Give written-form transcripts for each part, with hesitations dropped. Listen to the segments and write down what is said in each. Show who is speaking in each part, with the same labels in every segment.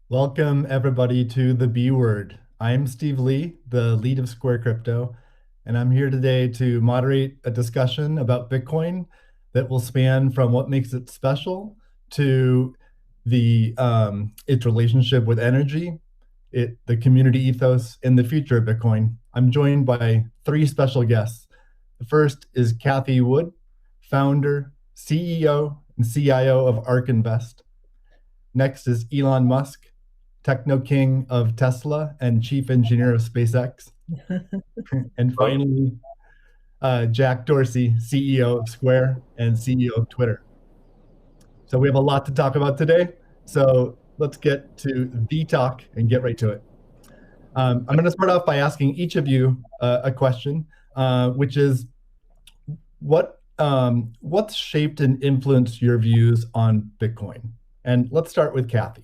Speaker 1: Welcome, everybody, to the B Word. I'm Steve Lee, the lead of Square Crypto, and I'm here today to moderate a discussion about Bitcoin that will span from what makes it special to its relationship with energy, the community ethos, and the future of Bitcoin. I'm joined by three special guests. The first is Kathy Wood, founder, CEO, and CIO of ARK Invest. Next is Elon Musk, techno king of Tesla and chief engineer of SpaceX. And finally, Jack Dorsey, CEO of Square and CEO of Twitter. So we have a lot to talk about today. So let's get to the talk and get right to it. I'm going to start off by asking each of you a question, which is what's shaped and influenced your views on Bitcoin? And let's start with Kathy.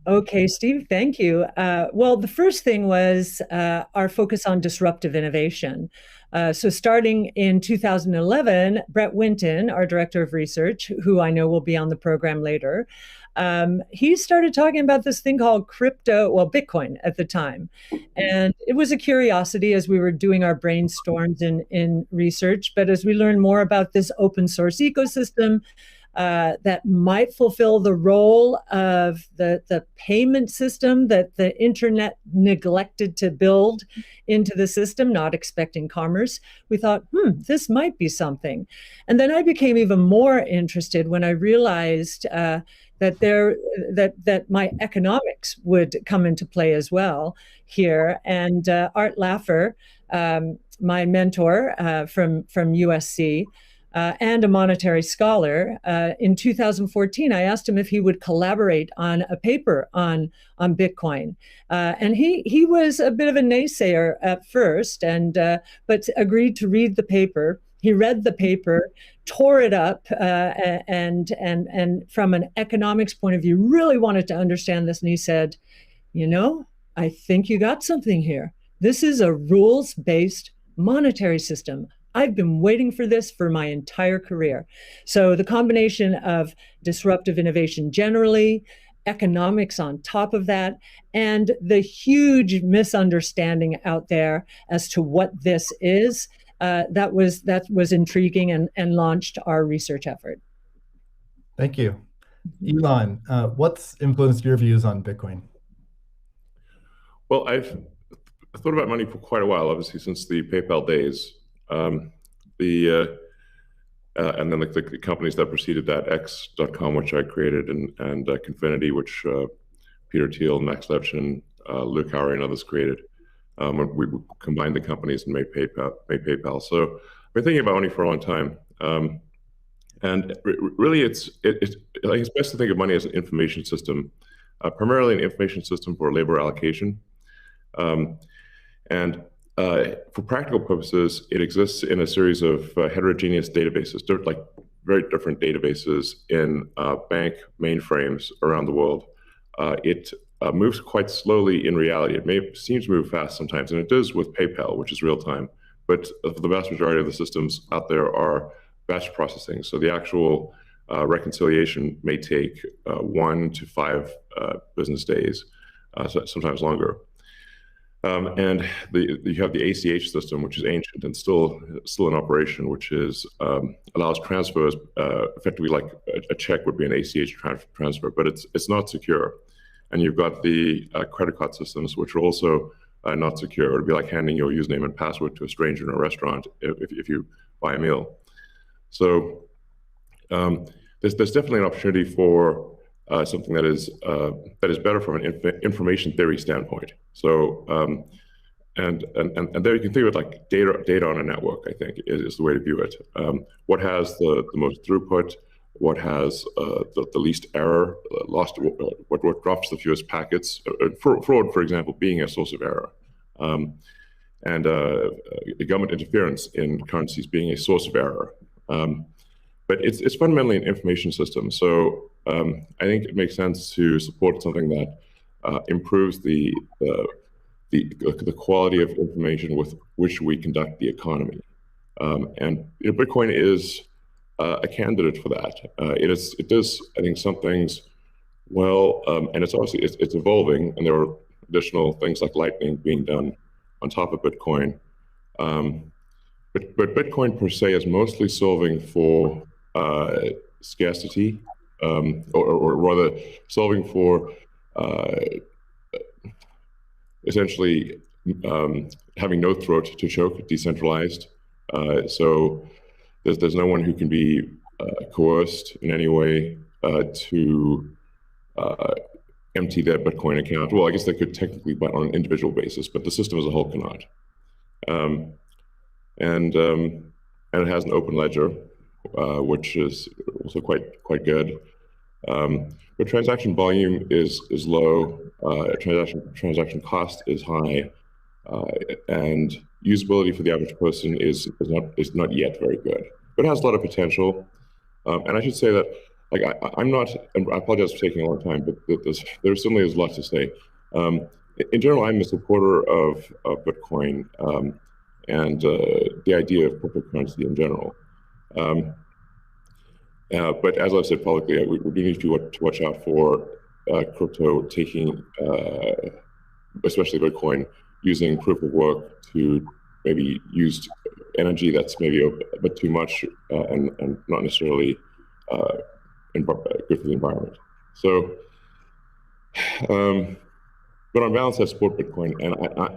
Speaker 2: Okay, Steve, thank you. Well, the first thing was our focus on disruptive innovation. So starting in 2011, Brett Winton, our director of research, who I know will be on the program later, he started talking about this thing called Bitcoin at the time. And it was a curiosity as we were doing our brainstorms in research. But as we learned more about this open source ecosystem, that might fulfill the role of the payment system that the internet neglected to build into the system, not expecting commerce. We thought, this might be something. And then I became even more interested when I realized that my economics would come into play as well here. And Art Laffer, my mentor from USC, and a monetary scholar. In 2014, I asked him if he would collaborate on a paper on Bitcoin. And he was a bit of a naysayer at first, but agreed to read the paper. He read the paper, tore it up, and from an economics point of view, really wanted to understand this. And he said, I think you got something here. This is a rules-based monetary system. I've been waiting for this for my entire career. So the combination of disruptive innovation generally, economics on top of that, and the huge misunderstanding out there as to what this is, that was intriguing and launched our research effort.
Speaker 1: Thank you. Elon, what's influenced your views on Bitcoin?
Speaker 3: Well, I've thought about money for quite a while, obviously, since the PayPal days. And then the companies that preceded that, X.com, which I created, and Confinity, which Peter Thiel, Max Levchin, Luke Howry, and others created. We combined the companies and made PayPal. So I've been thinking about money for a long time. And really, it's best to think of money as an information system, primarily an information system for labor allocation. For practical purposes, it exists in a series of heterogeneous databases, like very different databases in bank mainframes around the world. It moves quite slowly in reality. It seems to move fast sometimes, and it does with PayPal, which is real time. But the vast majority of the systems out there are batch processing. So the actual reconciliation may take 1 to 5 business days, sometimes longer. And you have the ACH system, which is ancient and still in operation, which allows transfers effectively like a check would be an ACH transfer, but it's not secure. And you've got the credit card systems, which are also not secure. It would be like handing your username and password to a stranger in a restaurant if you buy a meal. So there's definitely an opportunity for something that is better from an information theory standpoint. So and there you can think of it like data on a network. I think is the way to view it. What has the most throughput? What has the least error? What drops the fewest packets? Fraud, for example, being a source of error, and government interference in currencies being a source of error. But it's fundamentally an information system. So I think it makes sense to support something that improves the quality of information with which we conduct the economy. And Bitcoin is a candidate for that. It does, I think, some things Well, and it's obviously it's evolving, and there are additional things like Lightning being done on top of Bitcoin. But Bitcoin per se is mostly solving for scarcity, or rather solving for essentially having no throat to choke, decentralized. So there's no one who can be coerced in any way to empty their Bitcoin account. Well, I guess they could technically, but on an individual basis, but the system as a whole cannot. And it has an open ledger, which is also quite good. But transaction volume is low. Transaction cost is high, and usability for the average person is not yet very good. But it has a lot of potential. And I should say that, like, I'm not, and I apologize for taking a long time, but there certainly is a lot to say. In general, I'm a supporter of Bitcoin and the idea of cryptocurrency in general. But as I've said publicly, we do need to watch out for crypto taking, especially Bitcoin, using proof of work to maybe use energy that's maybe a bit too much and not necessarily good for the environment. So, but on balance, I support Bitcoin,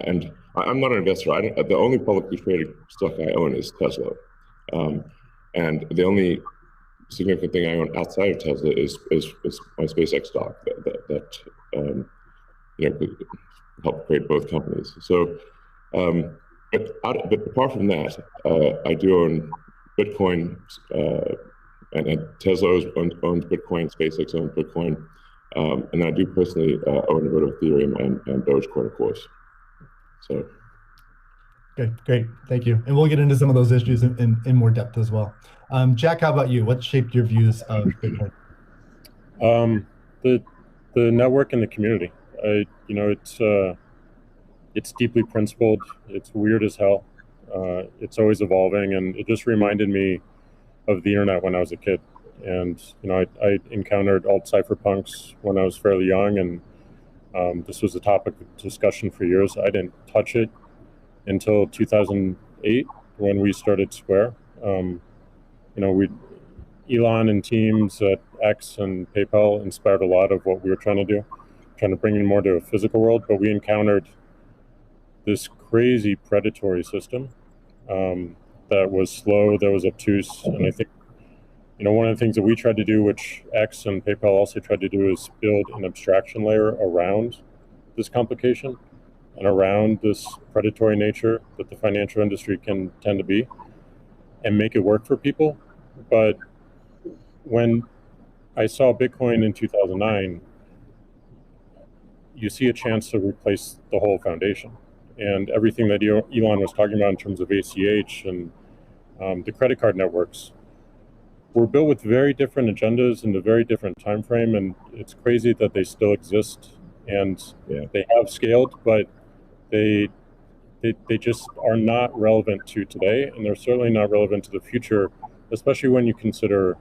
Speaker 3: and I'm not an investor. The only publicly traded stock I own is Tesla, and the only significant thing I own outside of Tesla is my SpaceX stock that helped create both companies. So, but apart from that, I do own Bitcoin, and Tesla owns Bitcoin, SpaceX owns Bitcoin, and I do personally own a bit of Ethereum and Dogecoin, of course. So.
Speaker 1: Okay, great, thank you. And we'll get into some of those issues in more depth as well. Jack, how about you? What shaped your views of Bitcoin?
Speaker 4: The network and the community. It's deeply principled. It's weird as hell. It's always evolving, and it just reminded me of the internet when I was a kid. And I encountered alt cypherpunks when I was fairly young, and this was a topic of discussion for years. I didn't touch it until 2008 when we started Square. Elon and teams at X and PayPal inspired a lot of what we were trying to do, trying to bring in more to a physical world, but we encountered this crazy predatory system that was slow, that was obtuse, and I think one of the things that we tried to do, which X and PayPal also tried to do, is build an abstraction layer around this complication and around this predatory nature that the financial industry can tend to be, and make it work for people. But when I saw Bitcoin in 2009, you see a chance to replace the whole foundation. And everything that Elon was talking about in terms of ACH and the credit card networks were built with very different agendas in a very different time frame, and it's crazy that they still exist, and they have scaled, but they just are not relevant to today, and they're certainly not relevant to the future, especially when you consider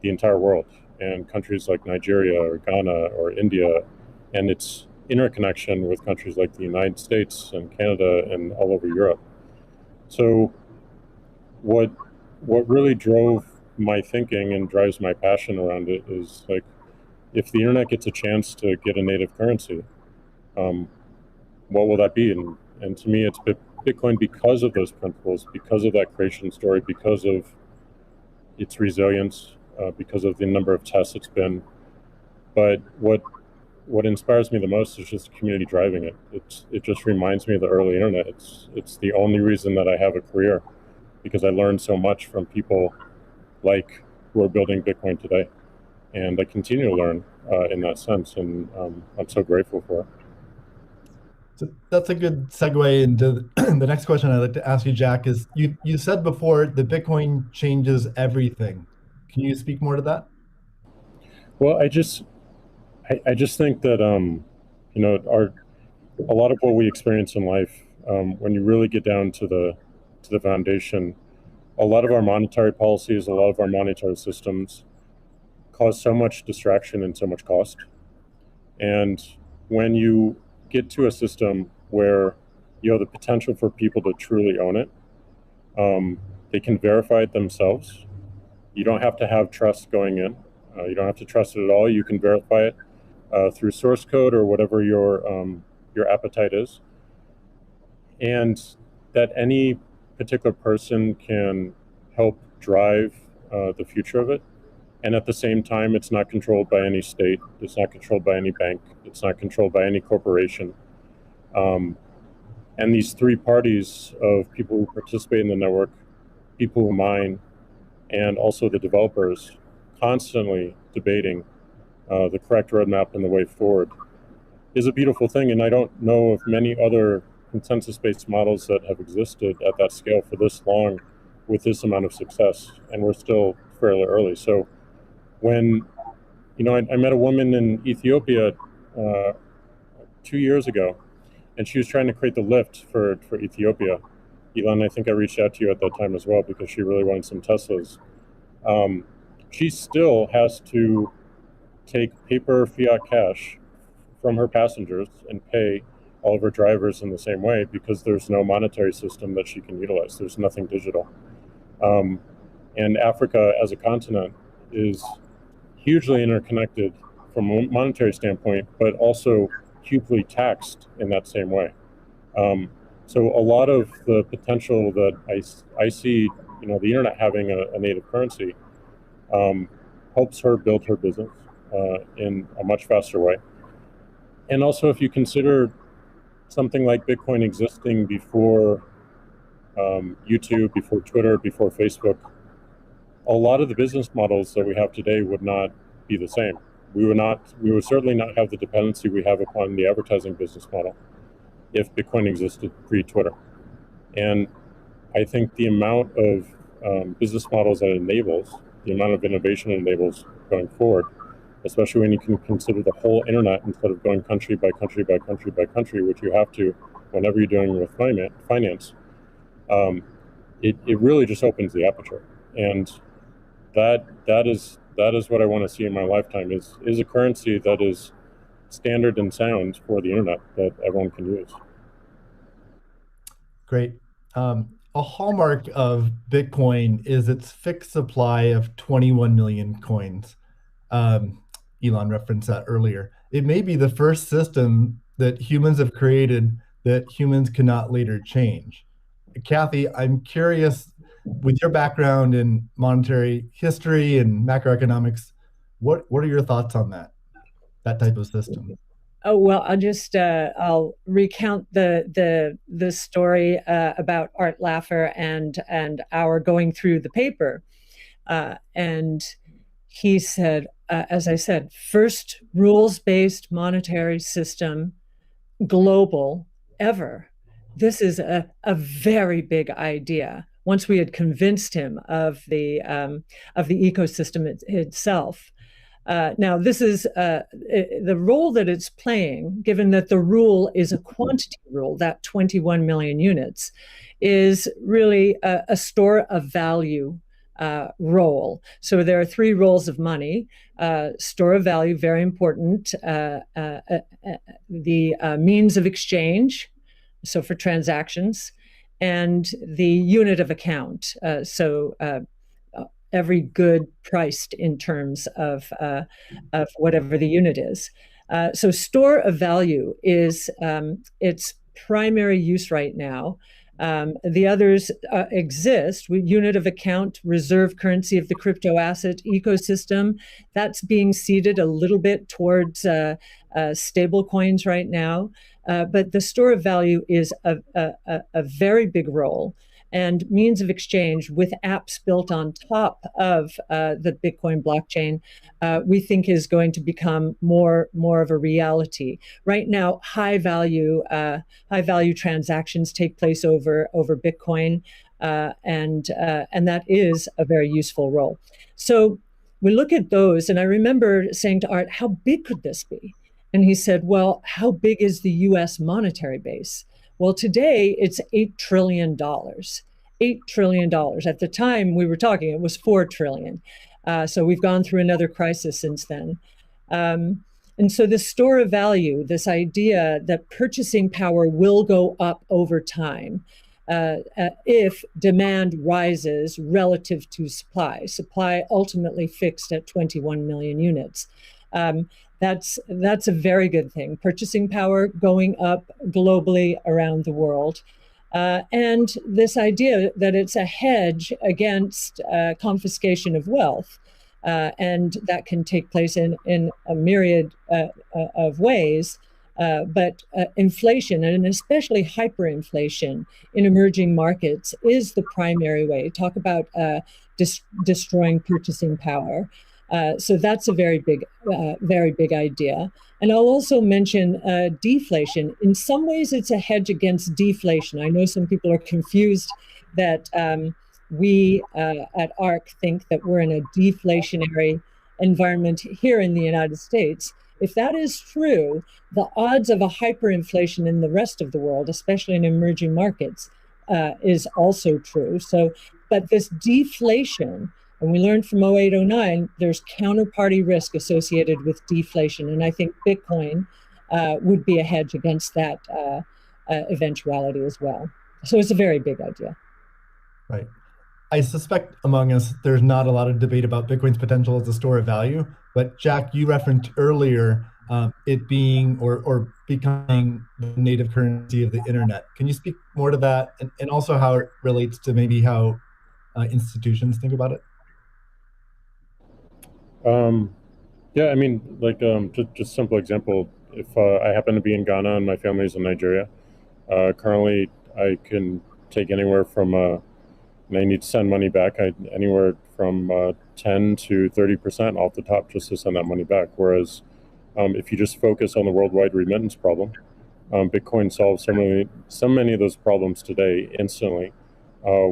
Speaker 4: the entire world and countries like Nigeria or Ghana or India, and its interconnection with countries like the United States and Canada and all over Europe. So what really drove my thinking and drives my passion around it is, like, if the internet gets a chance to get a native currency, what will that be? And to me, it's Bitcoin because of those principles, because of that creation story, because of its resilience, because of the number of tests it's been. But what inspires me the most is just the community driving it. It just reminds me of the early internet. It's the only reason that I have a career, because I learned so much from people who are building Bitcoin today, and I continue to learn in that sense, and I'm so grateful for it.
Speaker 1: So that's a good segue into the next question I'd like to ask you, Jack. Is you said before that Bitcoin changes everything. Can you speak more to that?
Speaker 4: Well, I just think that a lot of what we experience in life, when you really get down to the foundation, a lot of our monetary policies, a lot of our monetary systems cause so much distraction and so much cost. And when you get to a system where you have the potential for people to truly own it, they can verify it themselves. You don't have to have trust going in. You don't have to trust it at all. You can verify it through source code or whatever your appetite is. And that any particular person can help drive the future of it. And at the same time, it's not controlled by any state. It's not controlled by any bank. It's not controlled by any corporation. And these three parties of people who participate in the network, people who mine, and also the developers, constantly debating the correct roadmap and the way forward, is a beautiful thing. And I don't know of many other consensus-based models that have existed at that scale for this long with this amount of success. And we're still fairly early. So when, I met a woman in Ethiopia 2 years ago, and she was trying to create the lift for Ethiopia. Elon, I think I reached out to you at that time as well because she really wanted some Teslas. She still has to take paper fiat cash from her passengers and pay all of her drivers in the same way because there's no monetary system that she can utilize. There's nothing digital. And Africa as a continent is hugely interconnected from a monetary standpoint, but also hugely taxed in that same way. So a lot of the potential that I see, the internet having a native currency helps her build her business in a much faster way. And also, if you consider something like Bitcoin existing before YouTube, before Twitter, before Facebook, a lot of the business models that we have today would not be the same. We would certainly not have the dependency we have upon the advertising business model if Bitcoin existed pre-Twitter. And I think the amount of business models that it enables, the amount of innovation it enables going forward, especially when you can consider the whole internet instead of going country by country by country by country, which you have to whenever you're dealing with finance, it really just opens the aperture. And that is what I want to see in my lifetime is a currency that is standard and sound for the internet that everyone can use.
Speaker 1: Great. A hallmark of Bitcoin is its fixed supply of 21 million coins. Elon referenced that earlier. It may be the first system that humans have created that humans cannot later change. Kathy, I'm curious, with your background in monetary history and macroeconomics, what are your thoughts on that type of system?
Speaker 2: Oh, well, I'll recount the story about Art Laffer and our going through the paper, and he said, as I said, first rules-based monetary system, global ever. This is a very big idea. Once we had convinced him of the ecosystem itself. Now, this is the role that it's playing, given that the rule is a quantity rule, that 21 million units, is really a store of value role. So there are three roles of money. Store of value, very important. The means of exchange, so for transactions, and the unit of account. Every good priced in terms of whatever the unit is. So store of value is its primary use right now. The others exist. Unit of account, reserve currency of the crypto asset ecosystem. That's being seeded a little bit towards stable coins right now. But the store of value is a very big role. And means of exchange with apps built on top of the Bitcoin blockchain, we think is going to become more of a reality. Right now, high value transactions take place over Bitcoin, and that is a very useful role. So we look at those, and I remember saying to Art, "How big could this be?" And he said, "Well, how big is the U.S. monetary base?" Well, today it's $8 trillion. $8 trillion. At the time we were talking, it was $4 trillion. So we've gone through another crisis since then. And so the store of value, this idea that purchasing power will go up over time if demand rises relative to supply. Supply ultimately fixed at 21 million units. That's a very good thing. Purchasing power going up globally around the world. And this idea that it's a hedge against confiscation of wealth. And that can take place in a myriad of ways. But inflation, and especially hyperinflation in emerging markets, is the primary way. Talk about destroying purchasing power. So that's a very big idea. And I'll also mention deflation. In some ways, it's a hedge against deflation. I know some people are confused that we at ARC think that we're in a deflationary environment here in the United States. If that is true, the odds of a hyperinflation in the rest of the world, especially in emerging markets, is also true. So, but this deflation, and we learned from 0809, there's counterparty risk associated with deflation. And I think Bitcoin would be a hedge against that eventuality as well. So it's a very big idea.
Speaker 1: Right. I suspect among us, there's not a lot of debate about Bitcoin's potential as a store of value. But Jack, you referenced earlier it being or becoming the native currency of the internet. Can you speak more to that, and also how it relates to maybe how institutions think about it?
Speaker 4: Yeah, I mean, like just simple example. If I happen to be in Ghana and my family's in Nigeria, currently I can take anywhere from and I need to send money back, anywhere from 10 to 30% off the top just to send that money back. Whereas if you just focus on the worldwide remittance problem, Bitcoin solves so many of those problems today instantly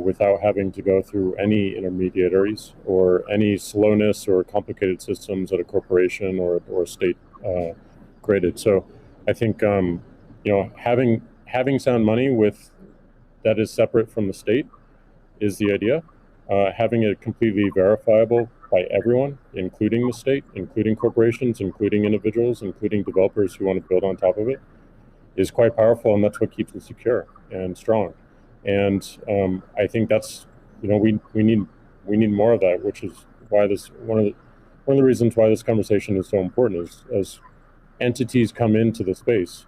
Speaker 4: without having to go through any intermediaries or any slowness or complicated systems at a corporation or a state created. So I think having sound money that is separate from the state is the idea. Having it completely verifiable by everyone, including the state, including corporations, including individuals, including developers who want to build on top of it, is quite powerful, and that's what keeps it secure and strong. And I think that's we need more of that, which is why this one of the reasons why this conversation is so important is as entities come into the space,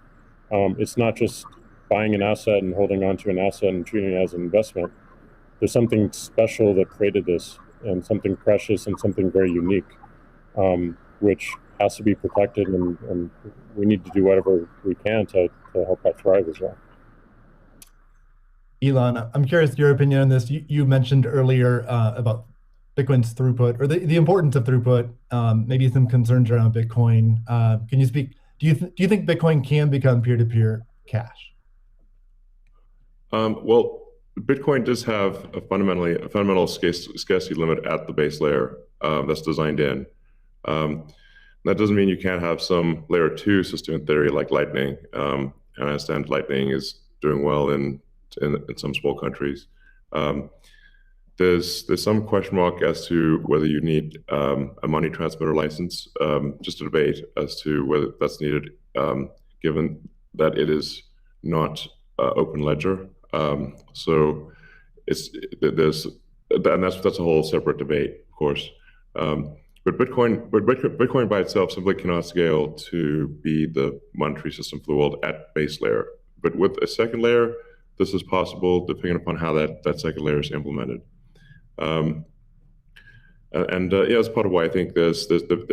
Speaker 4: it's not just buying an asset and holding on to an asset and treating it as an investment. There's something special that created this, and something precious and something very unique, which has to be protected, and we need to do whatever we can to help that thrive as well.
Speaker 1: Elon, I'm curious your opinion on this. You mentioned earlier about Bitcoin's throughput, or the importance of throughput, maybe some concerns around Bitcoin. Can you speak? Do you think Bitcoin can become peer-to-peer cash?
Speaker 3: Well, Bitcoin does have a fundamental scarcity limit at the base layer that's designed in. That doesn't mean you can't have some layer 2 system in theory like Lightning. And I understand Lightning is doing well in some small countries. There's some question mark as to whether you need a money transmitter license. Just a debate as to whether that's needed, given that it is not open ledger. So that's a whole separate debate, of course. But Bitcoin by itself simply cannot scale to be the monetary system for the world at base layer. But with a second layer, this is possible depending upon how that second layer is implemented. That's part of why I think there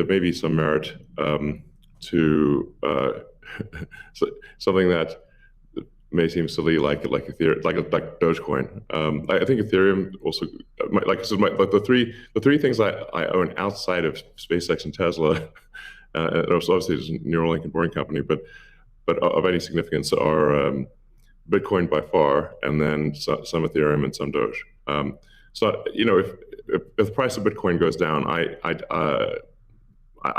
Speaker 3: may be some merit to something that may seem silly, like Ethereum, like Dogecoin. I think Ethereum also, the three things I own outside of SpaceX and Tesla, and also obviously there's Neuralink and Boring Company, but of any significance are Bitcoin by far, and then some Ethereum and some Doge. So if the price of Bitcoin goes down, I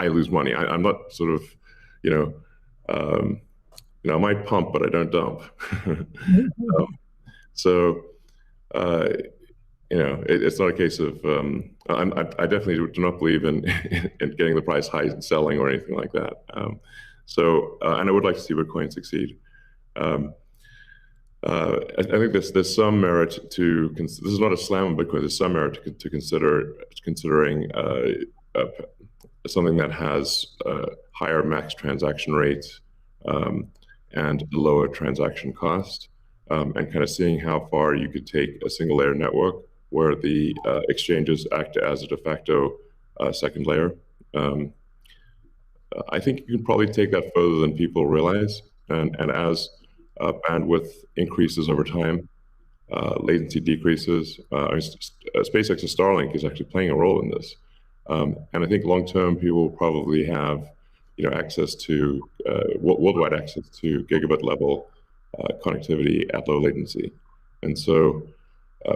Speaker 3: lose money. I'm not sort of I might pump, but I don't dump. it's not a case of I definitely do not believe in in getting the price high and selling or anything like that. And I would like to see Bitcoin succeed. I think there's some merit to this is not a slam on Bitcoin. There's some merit to considering something that has higher max transaction rates and lower transaction cost, and kind of seeing how far you could take a single layer network where the exchanges act as a de facto second layer. I think you can probably take that further than people realize, and as bandwidth increases over time, latency decreases. SpaceX's Starlink is actually playing a role in this, and I think long term people will probably have access to worldwide access to gigabit level connectivity at low latency, and so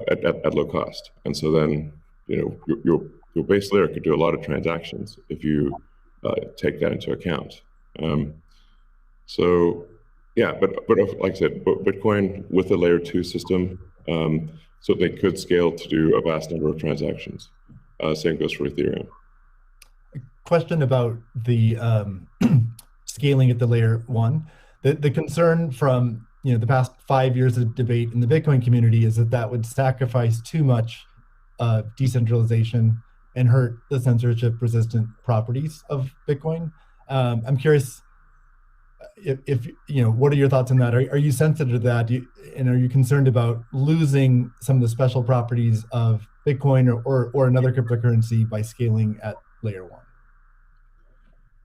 Speaker 3: at low cost. And so then your base layer could do a lot of transactions if you take that into account. So yeah, but like I said, Bitcoin with a layer 2 system, so they could scale to do a vast number of transactions. Same goes for Ethereum.
Speaker 1: Question about the scaling at the layer 1. The concern from the past 5 years of debate in the Bitcoin community is that would sacrifice too much decentralization and hurt the censorship-resistant properties of Bitcoin. I'm curious if what are your thoughts on that? Are you sensitive to that? And are you concerned about losing some of the special properties of Bitcoin or another cryptocurrency by scaling at layer 1?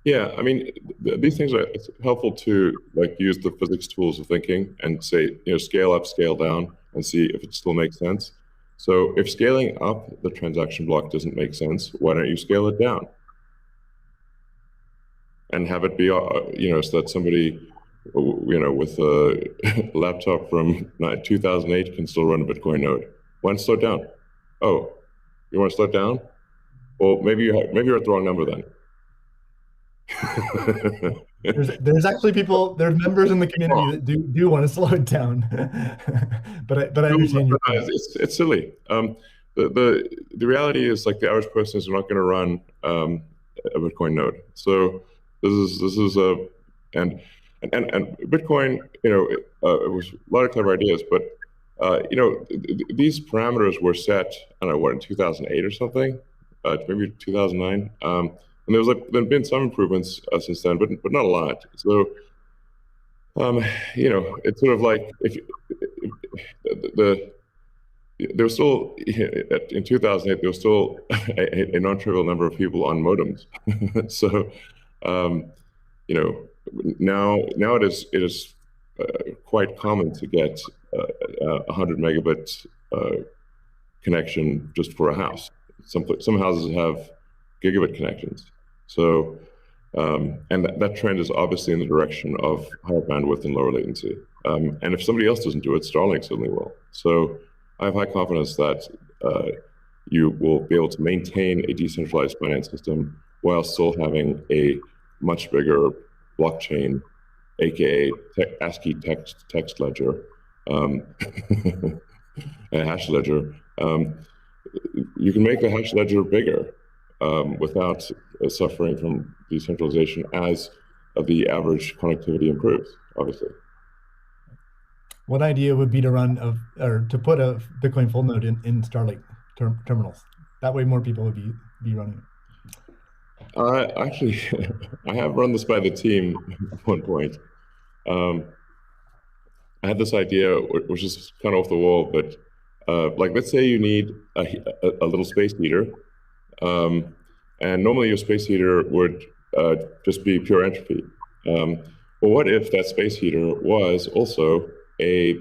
Speaker 3: Yeah, I mean, these things it's helpful to use the physics tools of thinking and say, scale up, scale down, and see if it still makes sense. So if scaling up the transaction block doesn't make sense, why don't you scale it down? And have it be, so that somebody, with a laptop from 2008 can still run a Bitcoin node. Why not slow it down? Oh, you want to slow it down? Well, maybe you're at the wrong number then.
Speaker 1: there's actually there's members in the community that do want to slow it down, but I understand you.
Speaker 3: It's silly. The reality is the average person is not going to run a Bitcoin node. So this is and Bitcoin. It was a lot of clever ideas, but these parameters were set. I don't know in 2008 or something, maybe 2009. And there's been some improvements since then, but not a lot. So, it's sort of like there was still in 2008 there was still a non-trivial number of people on modems. So, now it is quite common to get 100 megabit connection just for a house. Some houses have gigabit connections. So, and that trend is obviously in the direction of higher bandwidth and lower latency. And if somebody else doesn't do it, Starlink certainly will. So I have high confidence that you will be able to maintain a decentralized finance system while still having a much bigger blockchain, aka ASCII text ledger, a hash ledger. You can make the hash ledger bigger without suffering from decentralization as the average connectivity improves, obviously.
Speaker 1: One idea would be to put a Bitcoin full node in Starlink terminals. That way more people would be running it.
Speaker 3: Actually, I have run this by the team at one point. I had this idea, which is kind of off the wall, but let's say you need a little space heater, and normally your space heater would just be pure entropy. Well, what if that space heater was also a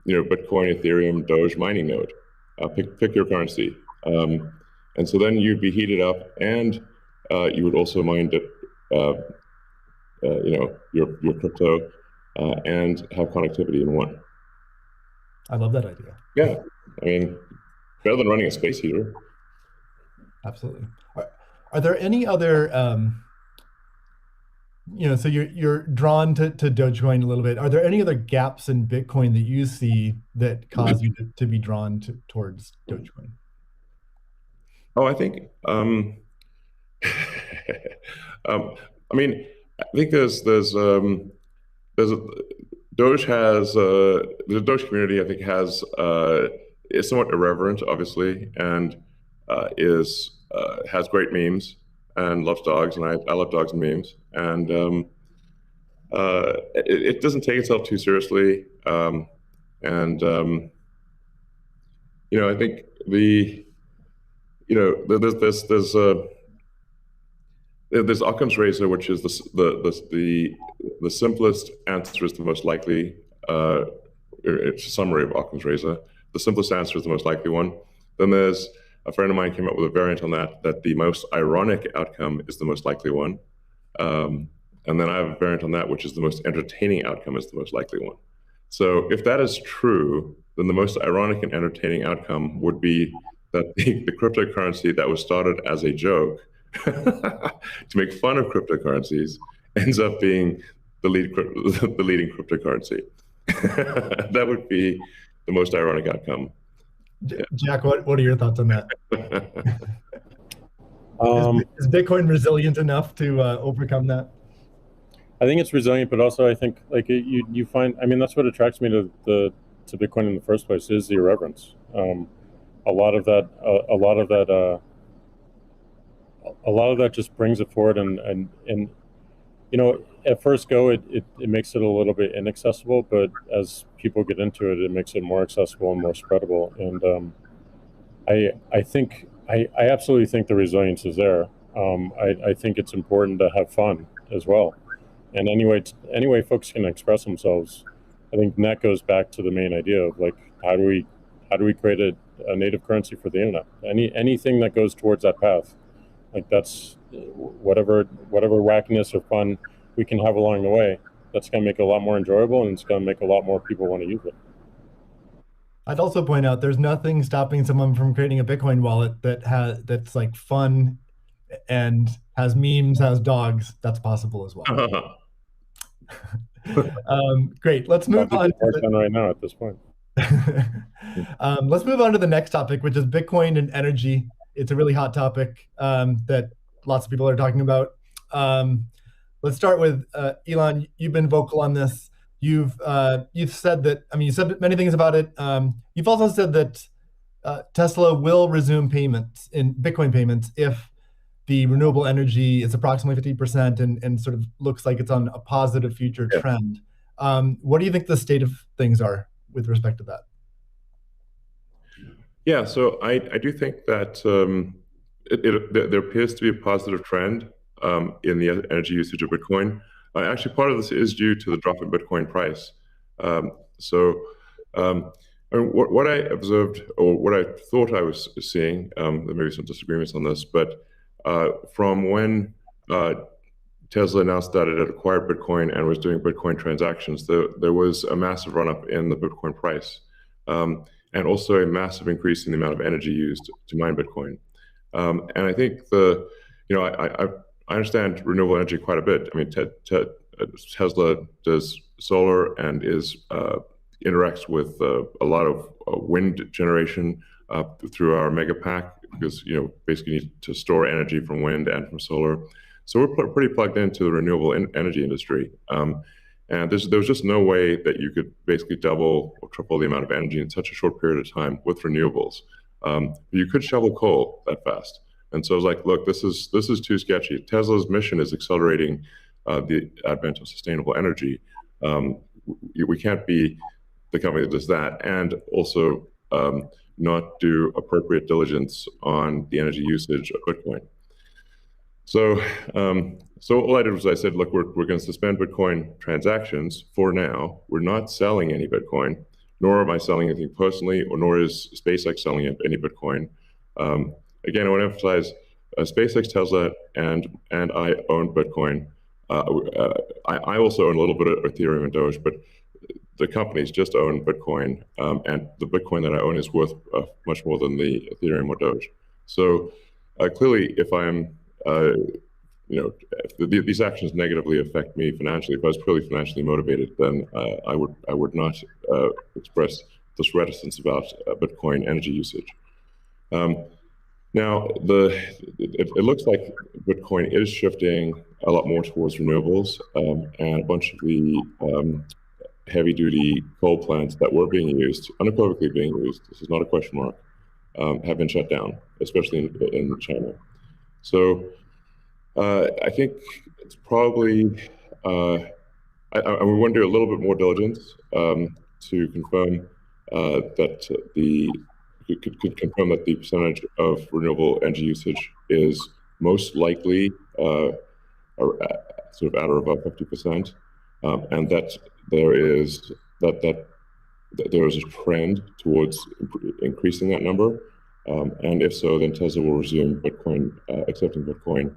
Speaker 3: Bitcoin, Ethereum, Doge mining node? Pick your currency, and so then you'd be heated up, and you would also mine your crypto and have connectivity in one.
Speaker 1: I love that idea.
Speaker 3: Yeah, I mean, better than running a space heater.
Speaker 1: Absolutely. Are there any other so you're drawn to Dogecoin a little bit. Are there any other gaps in Bitcoin that you see that cause you to be drawn towards Dogecoin?
Speaker 3: Oh, I think, I mean, I think there's a, Doge has, the Doge community, I think, is somewhat irreverent, obviously, and has great memes and loves dogs, and I love dogs and memes, and it doesn't take itself too seriously, and I think there's Occam's razor, which is the simplest answer is the most likely. It's a summary of Occam's razor. The simplest answer is the most likely one. Then there's a friend of mine came up with a variant on that the most ironic outcome is the most likely one. And then I have a variant on that, which is the most entertaining outcome is the most likely one. So if that is true, then the most ironic and entertaining outcome would be that the cryptocurrency that was started as a joke to make fun of cryptocurrencies ends up being the leading cryptocurrency. That would be the most ironic outcome.
Speaker 1: Jack, what are your thoughts on that? Is Bitcoin resilient enough to overcome that?
Speaker 4: I think it's resilient, but also I think like you find, I mean, that's what attracts me to Bitcoin in the first place is the irreverence. A lot of that just brings it forward, and at first go it makes it a little bit inaccessible, but as people get into it, it makes it more accessible and more spreadable. And I absolutely think the resilience is there. I think it's important to have fun as well. And anyway folks can express themselves. I think that goes back to the main idea of like how do we create a native currency for the internet? Anything that goes towards that path, like that's whatever wackiness or fun we can have along the way. That's going to make it a lot more enjoyable, and it's going to make a lot more people want to use it.
Speaker 1: I'd also point out there's nothing stopping someone from creating a Bitcoin wallet that's like fun and has memes, has dogs. That's possible as well. Great. Let's move on.
Speaker 4: Right now at this point.
Speaker 1: Let's move on to the next topic, which is Bitcoin and energy. It's a really hot topic that lots of people are talking about. Let's start with Elon. You've been vocal on this. You've said that. I mean, you said many things about it. You've also said that Tesla will resume payments in Bitcoin payments if the renewable energy is approximately 50% and sort of looks like it's on a positive future trend. What do you think the state of things are with respect to that?
Speaker 3: Yeah, so I do think that there appears to be a positive trend in the energy usage of Bitcoin. Actually, part of this is due to the drop in Bitcoin price. What I observed, or what I thought I was seeing, there may be some disagreements on this, but from when Tesla announced that it had acquired Bitcoin and was doing Bitcoin transactions, there was a massive run-up in the Bitcoin price, and also a massive increase in the amount of energy used to mine Bitcoin. And I think I understand renewable energy quite a bit. I mean, Tesla does solar and interacts with a lot of wind generation through our mega pack, because basically need to store energy from wind and from solar. So we're pretty plugged into the renewable energy industry. And there was just no way that you could basically double or triple the amount of energy in such a short period of time with renewables. You could shovel coal that fast. And so I was like, look, this is too sketchy. Tesla's mission is accelerating the advent of sustainable energy. We can't be the company that does that and also not do appropriate diligence on the energy usage of Bitcoin. So all I did was I said, look, we're going to suspend Bitcoin transactions for now. We're not selling any Bitcoin, nor am I selling anything personally, nor is SpaceX selling any Bitcoin. Again, I want to emphasize SpaceX, Tesla, and I own Bitcoin. I also own a little bit of Ethereum and Doge, but the companies just own Bitcoin, and the Bitcoin that I own is worth much more than the Ethereum or Doge. So clearly, if I'm these actions negatively affect me financially. If I was purely financially motivated, then I would not express this reticence about Bitcoin energy usage. Now, it looks like Bitcoin is shifting a lot more towards renewables, and a bunch of the heavy-duty coal plants that were being used, unequivocally being used, this is not a question mark, have been shut down, especially in China. So I think it's probably, we want to do a little bit more diligence to confirm could confirm that the percentage of renewable energy usage is most likely sort of at or above 50%, and that there is a trend towards increasing that number. And if so, then Tesla will resume Bitcoin, accepting Bitcoin.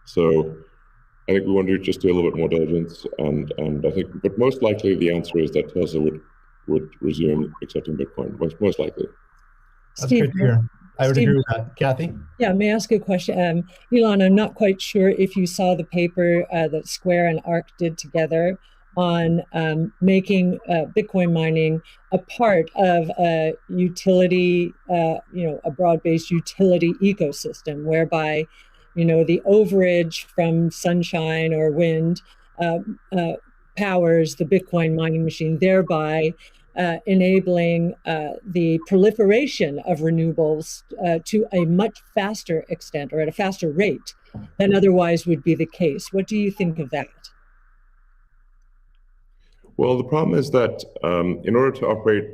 Speaker 3: So I think we want to just do a little bit more diligence, and I think, but most likely the answer is that Tesla would resume accepting Bitcoin, most likely.
Speaker 1: That's
Speaker 2: Steve,
Speaker 1: great to hear. I would
Speaker 2: Steve,
Speaker 1: agree with that. Kathy?
Speaker 2: Yeah, may I ask a question? Elon, I'm not quite sure if you saw the paper that Square and ARC did together on making Bitcoin mining a part of a utility, a broad-based utility ecosystem, whereby, the overage from sunshine or wind powers the Bitcoin mining machine, thereby enabling the proliferation of renewables to a much faster extent or at a faster rate than otherwise would be the case. What do you think of that?
Speaker 3: Well, the problem is that in order to operate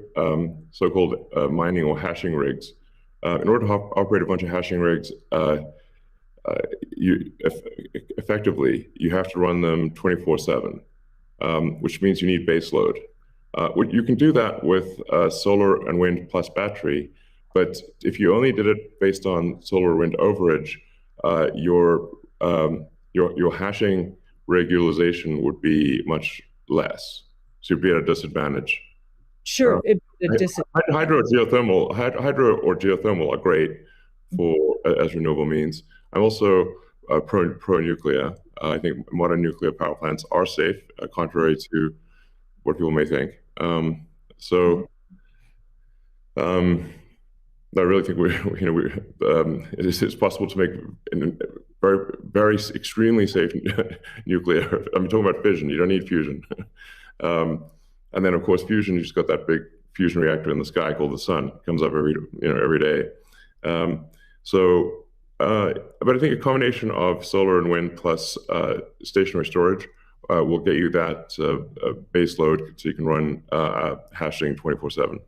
Speaker 3: so-called mining or hashing rigs, in order to operate a bunch of hashing rigs, effectively, you have to run them 24/7, which means you need base load. You can do that with solar and wind plus battery, but if you only did it based on solar wind overage, your hashing rig utilization would be much less. So you'd be at a disadvantage.
Speaker 2: Sure,
Speaker 3: hydro or geothermal are great as renewable means. I'm also pro-nuclear. I think modern nuclear power plants are safe, contrary to what people may think. I really think it's possible to make very, very extremely safe nuclear. I'm talking about fission. You don't need fusion. And then, of course, fusion. You just got that big fusion reactor in the sky called the sun. It comes up every day. But I think a combination of solar and wind plus stationary storage will get you that base load, so you can run hashing 24/7.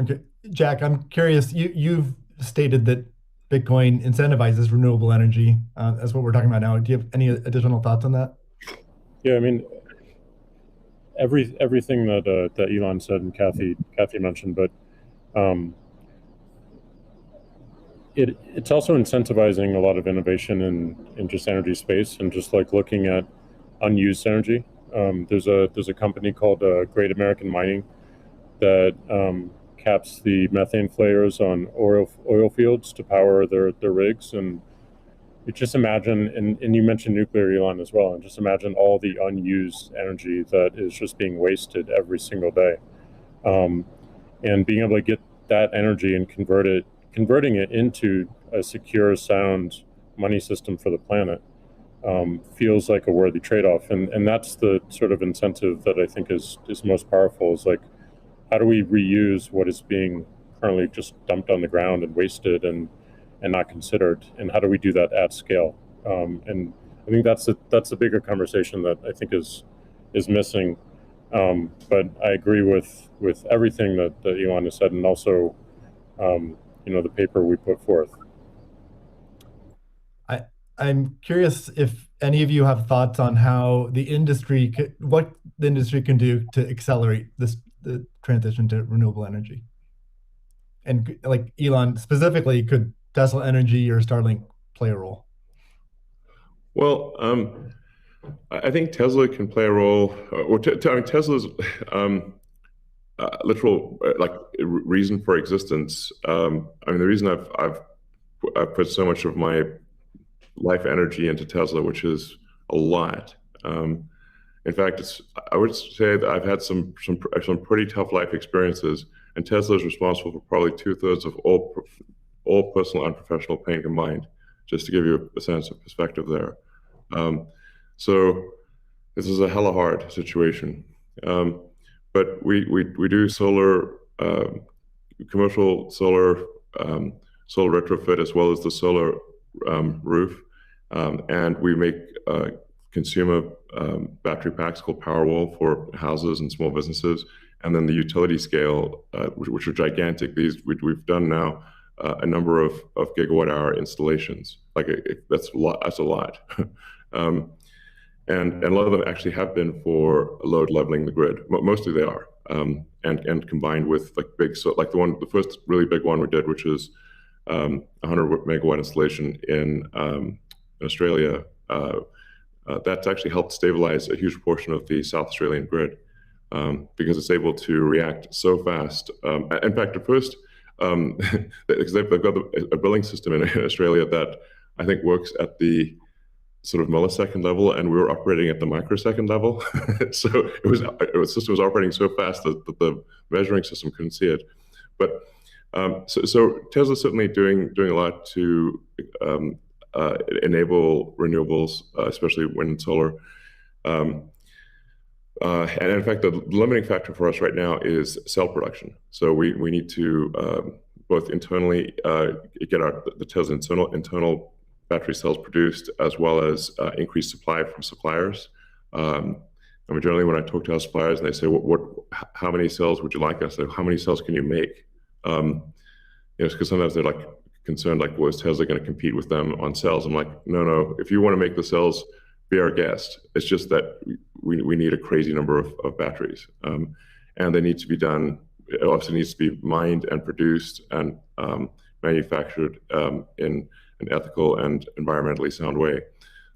Speaker 1: Okay, Jack, I'm curious. You've stated that Bitcoin incentivizes renewable energy. That's what we're talking about now. Do you have any additional thoughts on that?
Speaker 4: Yeah, I mean, everything that Elon said and Kathy mentioned, but it's also incentivizing a lot of innovation in just energy space, and just like looking at unused energy. There's a company called Great American Mining that caps the methane flares on oil fields to power their rigs. And you just imagine, and you mentioned nuclear, Elon, as well, and just imagine all the unused energy that is just being wasted every single day. And being able to get that energy and converting it into a secure, sound money system for the planet feels like a worthy trade-off. And that's the sort of incentive that I think is most powerful, is like, how do we reuse what is being currently just dumped on the ground and wasted and not considered, and how do we do that at scale? And I think that's a bigger conversation that I think is missing. But I agree with everything that Elon has said, and also the paper we put forth.
Speaker 1: I'm curious if any of you have thoughts on how what the industry can do to accelerate the transition to renewable energy. And like Elon specifically, could Tesla Energy or Starlink play a role?
Speaker 3: Well, I think Tesla can play a role. Tesla's literal reason for existence. The reason I've I put so much of my life energy into Tesla, which is a lot. In fact, I would say that I've had some pretty tough life experiences, and Tesla is responsible for probably 2/3 of all personal and professional pain combined. Just to give you a sense of perspective there. So this is a hella hard situation. But we do solar, commercial solar, solar retrofit, as well as the solar roof, and we make consumer battery packs called Powerwall for houses and small businesses, and then the utility scale, which are gigantic. These we've done now a number of gigawatt-hour installations. Like that's a lot. That's a lot. And a lot of them actually have been for load leveling the grid. Mostly they are, and combined with like the first really big one we did, which is 100 megawatt installation in Australia. That's actually helped stabilize a huge portion of the South Australian grid, because it's able to react so fast. In fact, at first, because they've got a billing system in Australia that I think works at the sort of millisecond level, and we were operating at the microsecond level. So the system was operating so fast that the measuring system couldn't see it. But so Tesla's certainly doing a lot to enable renewables, especially wind and solar. And in fact, the limiting factor for us right now is cell production. So we need to both internally get the Tesla internal battery cells produced, as well as increase supply from suppliers. I mean, generally, when I talk to our suppliers and they say, how many cells would you like? I say, how many cells can you make? Because sometimes they're like concerned, like, well, is Tesla going to compete with them on cells? I'm like, no. If you want to make the cells, be our guest. It's just that we need a crazy number of batteries, and they need to be done. It obviously needs to be mined and produced and manufactured in an ethical and environmentally sound way.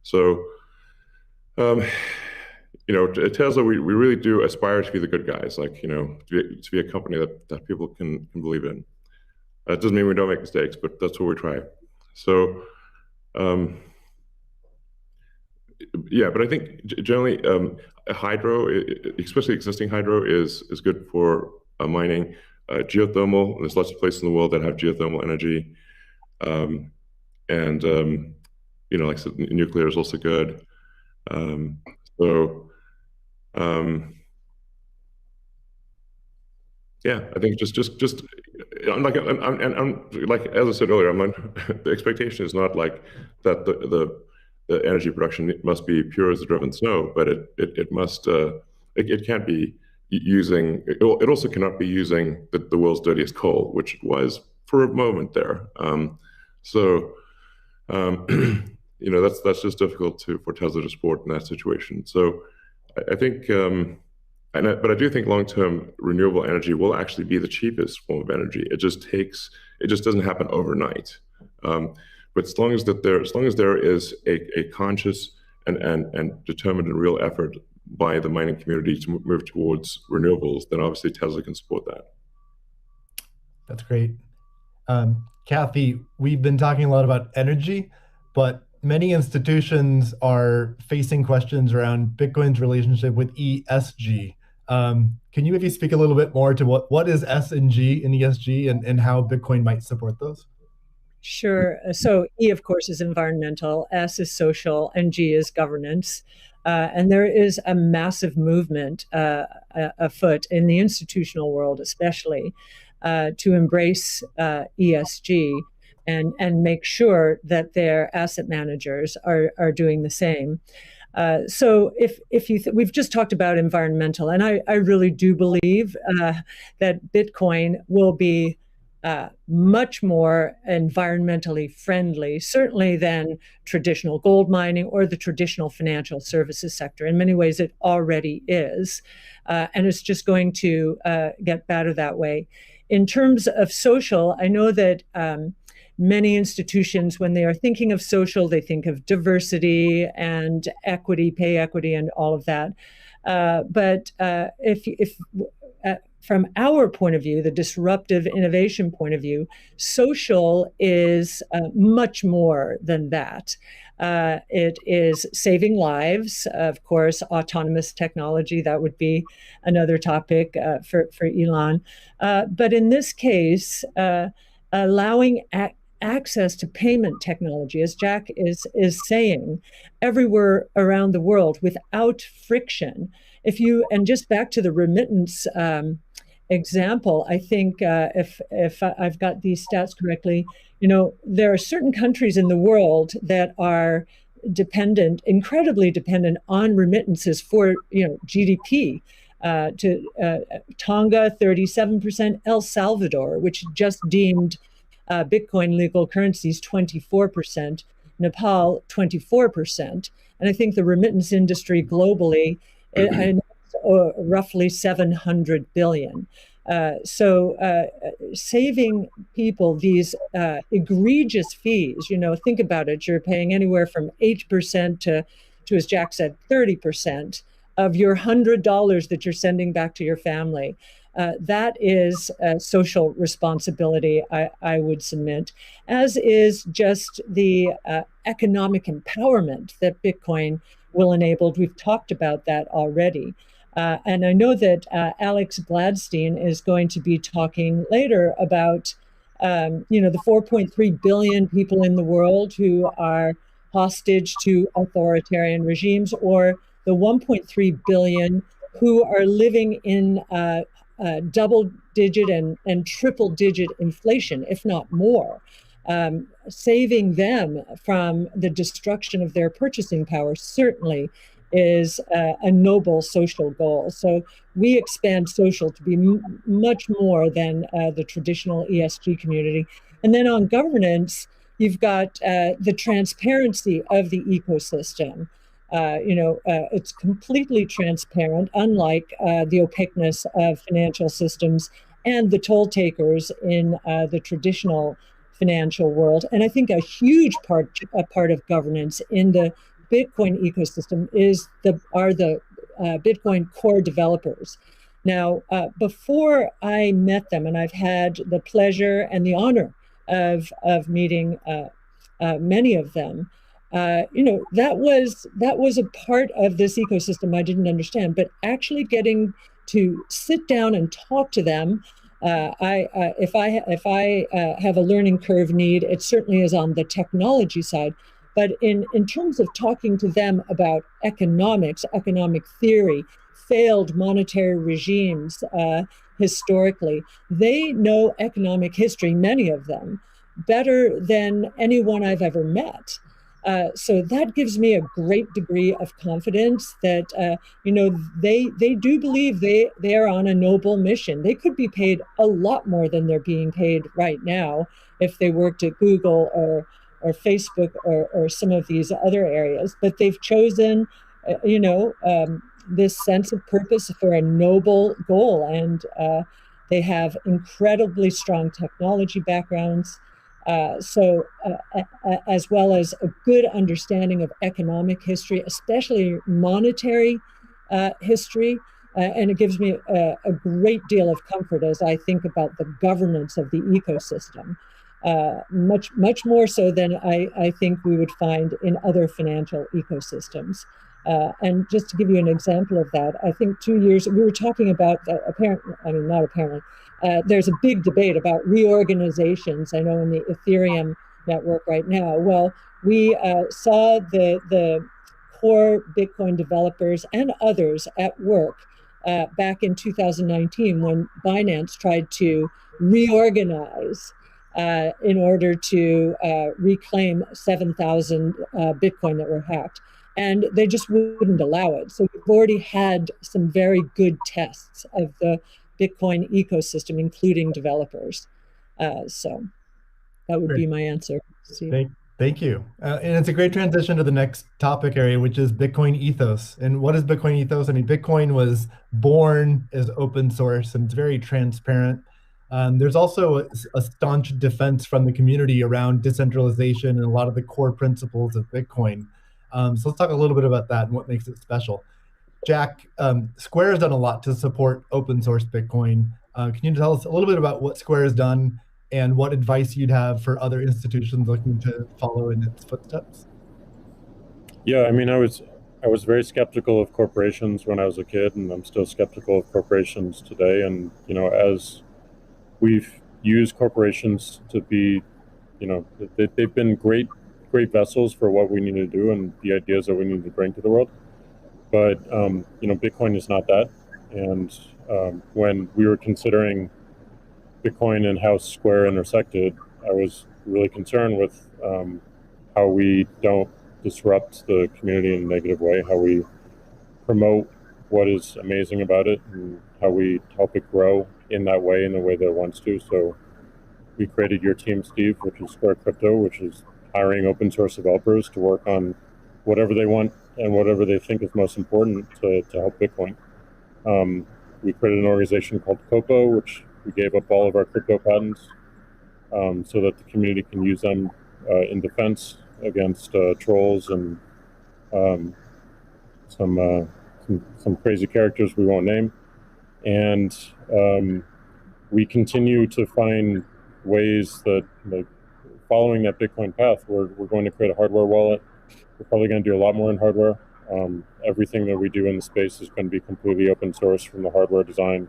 Speaker 3: So, at Tesla, we really do aspire to be the good guys, like, to be a company that people can believe in. It doesn't mean we don't make mistakes, but that's what we try. So, but I think generally hydro, especially existing hydro, is good for mining. Geothermal, there's lots of places in the world that have geothermal energy. Like I said, nuclear is also good. I think just I'm like as I said earlier, the expectation is not like that the energy production must be pure as the driven snow, but it must it can't be using it also cannot be using the world's dirtiest coal, which it was for a moment there. That's just difficult for Tesla to support in that situation. So I think, but I do think long-term renewable energy will actually be the cheapest form of energy. It just doesn't happen overnight. But as long as there is a conscious and determined and real effort by the mining community to move towards renewables, then obviously Tesla can support that.
Speaker 1: That's great. Kathy, we've been talking a lot about energy, but many institutions are facing questions around Bitcoin's relationship with ESG. Can you maybe speak a little bit more to what is S and G in ESG and how Bitcoin might support those?
Speaker 2: Sure. So E, of course, is environmental, S is social, and G is governance. And there is a massive movement afoot in the institutional world, especially, to embrace ESG and make sure that their asset managers are doing the same. So if we've just talked about environmental, and I really do believe that Bitcoin will be much more environmentally friendly, certainly than traditional gold mining or the traditional financial services sector. In many ways, it already is, and it's just going to get better that way. In terms of social, I know that many institutions, when they are thinking of social, they think of diversity and equity, pay equity, and all of that. But from our point of view, the disruptive innovation point of view, social is much more than that. It is saving lives, of course, autonomous technology, that would be another topic for Elon. But in this case, allowing access to payment technology, as Jack is saying, everywhere around the world without friction. And just back to the remittance example, I think if I've got these stats correctly, there are certain countries in the world that are incredibly dependent on remittances for GDP. Tonga, 37%, El Salvador, which just deemed Bitcoin legal currencies, 24%, Nepal, 24%. And I think the remittance industry globally, roughly 700 billion. So saving people these egregious fees, think about it, you're paying anywhere from 8% to, as Jack said, 30% of your $100 that you're sending back to your family. That is social responsibility, I would submit, as is just the economic empowerment that Bitcoin will enable. We've talked about that already. And I know that Alex Gladstein is going to be talking later about, the 4.3 billion people in the world who are hostage to authoritarian regimes, or the 1.3 billion who are living in double-digit and triple-digit inflation, if not more. Saving them from the destruction of their purchasing power certainly is a noble social goal. So we expand social to be much more than the traditional ESG community. And then on governance, you've got the transparency of the ecosystem. It's completely transparent, unlike the opaqueness of financial systems and the toll takers in the traditional financial world. And I think a huge part of governance in the Bitcoin ecosystem are the Bitcoin core developers. Now, before I met them, and I've had the pleasure and the honor of meeting many of them, that was a part of this ecosystem I didn't understand. But actually getting to sit down and talk to them, if I have a learning curve need, it certainly is on the technology side. But in terms of talking to them about economics, economic theory, failed monetary regimes historically, they know economic history, many of them, better than anyone I've ever met. So that gives me a great degree of confidence that they do believe they are on a noble mission. They could be paid a lot more than they're being paid right now if they worked at Google or Facebook or some of these other areas, but they've chosen, this sense of purpose for a noble goal, and they have incredibly strong technology backgrounds, as well as a good understanding of economic history, especially monetary history, and it gives me a great deal of comfort as I think about the governance of the ecosystem. Much more so than I think we would find in other financial ecosystems. And just to give you an example of that, I think 2 years, we were talking about, there's a big debate about reorganizations, I know, in the Ethereum network right now. Well, we saw the core Bitcoin developers and others at work back in 2019 when Binance tried to reorganize in order to reclaim 7,000 Bitcoin that were hacked. And they just wouldn't allow it. So we've already had some very good tests of the Bitcoin ecosystem, including developers. So that would be my answer.
Speaker 1: Thank you. And it's a great transition to the next topic area, which is Bitcoin ethos. And what is Bitcoin ethos? I mean, Bitcoin was born as open source and it's very transparent. There's also a staunch defense from the community around decentralization and a lot of the core principles of Bitcoin. So let's talk a little bit about that and what makes it special. Jack, Square has done a lot to support open source Bitcoin. Can you tell us a little bit about what Square has done and what advice you'd have for other institutions looking to follow in its footsteps?
Speaker 4: Yeah, I mean, I was very skeptical of corporations when I was a kid, and I'm still skeptical of corporations today. And as we've used corporations to be, they've been great vessels for what we need to do and the ideas that we need to bring to the world. But Bitcoin is not that. And when we were considering Bitcoin and how Square intersected, I was really concerned with how we don't disrupt the community in a negative way, how we promote what is amazing about it, and how we help it grow in that way, in the way that it wants to. So we created Your Team, Steve, which is Square Crypto, which is hiring open source developers to work on whatever they want and whatever they think is most important to help Bitcoin. We created an organization called Copo, which we gave up all of our crypto patents so that the community can use them in defense against trolls and some crazy characters we won't name. And we continue to find ways that, following that Bitcoin path, we're going to create a hardware wallet. We're probably going to do a lot more in hardware. Everything that we do in the space is going to be completely open source, from the hardware design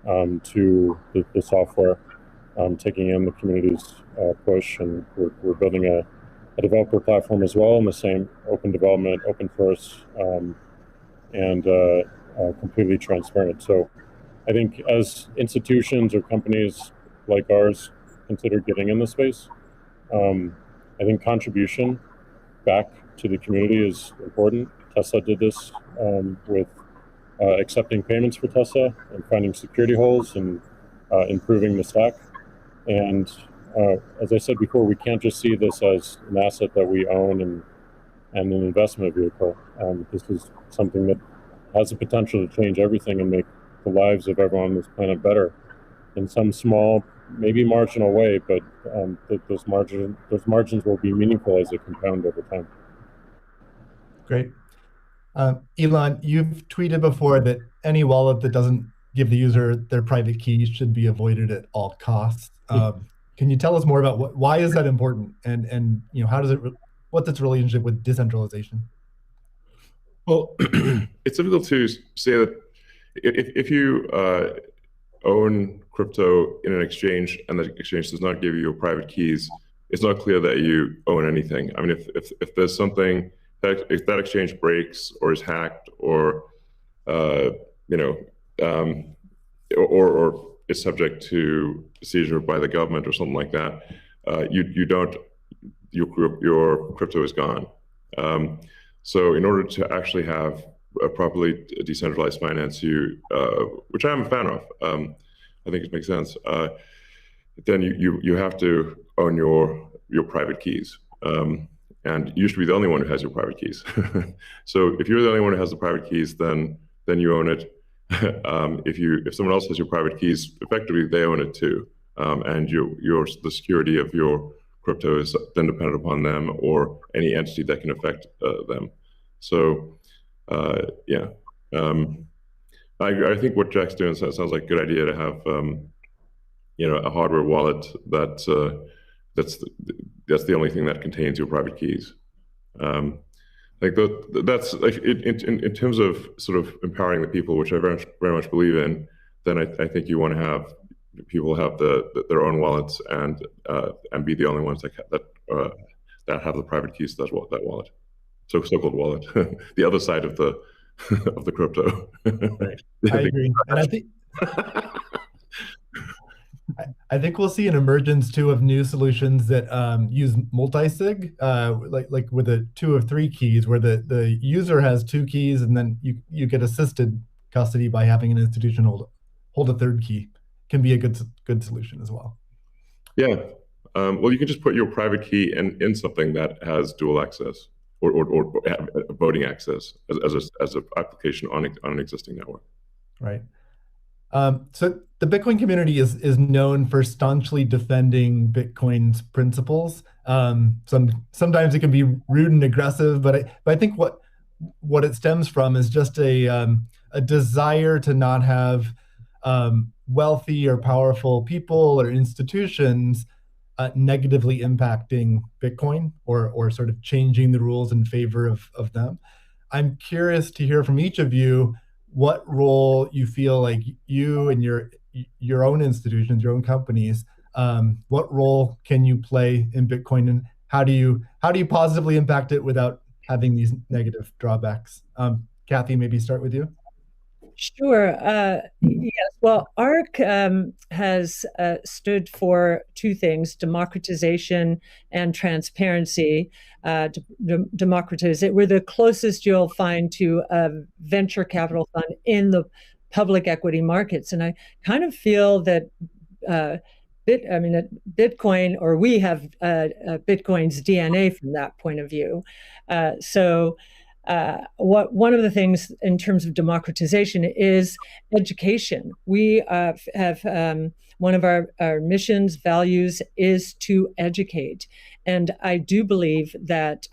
Speaker 4: to the software, taking in the community's push. And we're building a developer platform as well, in the same open development, open source, and completely transparent. So I think as institutions or companies like ours consider getting in the space, I think contribution back to the community is important. Tesla did this with accepting payments for Tesla and finding security holes and improving the stack. And as I said before, we can't just see this as an asset that we own and an investment vehicle. This is something that has the potential to change everything and make the lives of everyone on this planet better in some small, maybe marginal way, but those margins will be meaningful as they compound over time.
Speaker 1: Great. Elon, you've tweeted before that any wallet that doesn't give the user their private key should be avoided at all costs. Can you tell us more about why is that important, and how does what's its relationship with decentralization?
Speaker 3: Well, it's difficult to say that if you own crypto in an exchange and the exchange does not give you your private keys, it's not clear that you own anything. I mean, if there's something that, if that exchange breaks or is hacked or or is subject to seizure by the government or something like that, your crypto is gone. So in order to actually have a properly decentralized finance, which I'm a fan of, I think it makes sense. Then you have to own your private keys, and you should be the only one who has your private keys. So if you're the only one who has the private keys, then you own it. If someone else has your private keys, effectively they own it too, and the security of your crypto is then dependent upon them or any entity that can affect them. So I think what Jack's doing sounds like a good idea to have a hardware wallet that's the only thing that contains your private keys. Like that's like in terms of sort of empowering the people, which I very much believe in. Then I think you want to have people have their own wallets and be the only ones that have the private keys to that wallet, so-called wallet, the other side of the crypto.
Speaker 1: Right. I agree, and I think we'll see an emergence too of new solutions that use multi-sig, like with a 2 or 3 keys, where the user has 2 keys, and then you get assisted custody by having an institution hold a 3rd key. Can be a good solution as well. Yeah.
Speaker 3: Well, you can just put your private key in something that has dual access or voting access as an application on an existing network.
Speaker 1: Right. So the Bitcoin community is known for staunchly defending Bitcoin's principles. Sometimes it can be rude and aggressive, but I think what what it stems from is just a desire to not have wealthy or powerful people or institutions negatively impacting Bitcoin or sort of changing the rules in favor of them. I'm curious to hear from each of you what role you feel like you and your own institutions, your own companies, what role can you play in Bitcoin, and how do you positively impact it without having these negative drawbacks? Kathy, maybe start with you.
Speaker 2: Sure. Yes. Well, ARC has stood for two things: democratization and transparency. Democratize it. We're the closest you'll find to a venture capital fund in the public equity markets, and I kind of feel that Bitcoin, or we have Bitcoin's DNA from that point of view. One of the things in terms of democratization is education. We have one of our missions, values, is to educate, and I do believe that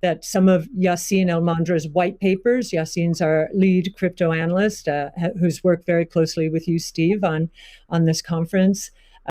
Speaker 2: that some of Yassine El-Mandra's white papers. Yassine's our lead crypto analyst, who's worked very closely with you, Steve, on this conference.